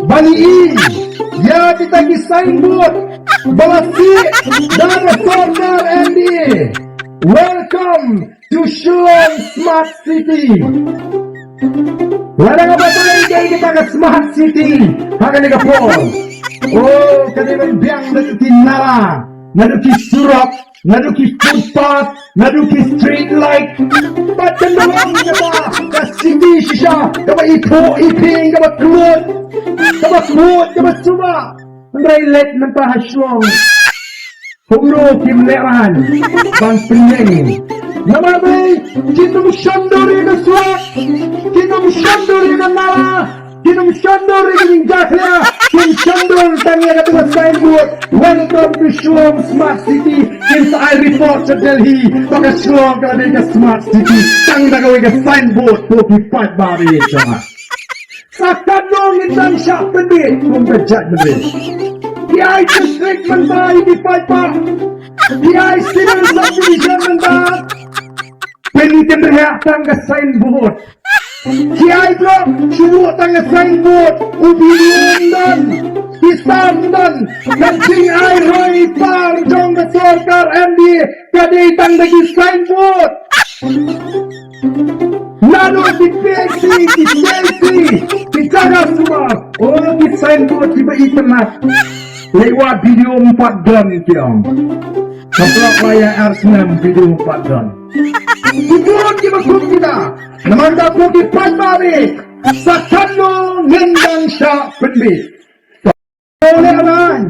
baliin ya kita di signboard balasi dan Sorter Andy. Welcome to Shilling Smart City. Wala nga ba tayo kita ke Smart City hanggang ni Kapol. Oh, kanilang biyang naduki nara, naduki surap, naduki footpath, naduki street light. Patandawang ka ba ka city siya, ka ba iping, ka ba klot, ka ba klot, ka ba suba. Ang raylet ng pahasyong. Huro kimleran, bang pinyeng. Namabay, kinumsyandori ka swak, kinumsyandori ka nara, kinumsyandori ka ninjakya, kinumsyandori tanya ka tuwa signboard. Welcome to Shillong Smart City. Since I report sa Delhi, baka Shillong ka din ka Smart City. Tang nagawin ka signboard, 45 bari siya. Sa kanong indang siya, pwede, kung kajat na rin. Kaya district man ba, hindi pa. Kaya sinang subdivision man ba, pwede reaktang ka signboard. Kaya ito, suwotang ka signboard, ubiyong dan, isang dan, kansing ay roy par, jong ka Sorter Andy, kaditang naging signboard. Lalo si Pexi, si Jaga semua. Oh, di signboard di internet. Lewat video 4 dan tiang. Setelah raya R6 video 4 dan. Tujuan di masuk kita. Namanda putih balik. Sakano ngendang syak penbit. Oleh aman.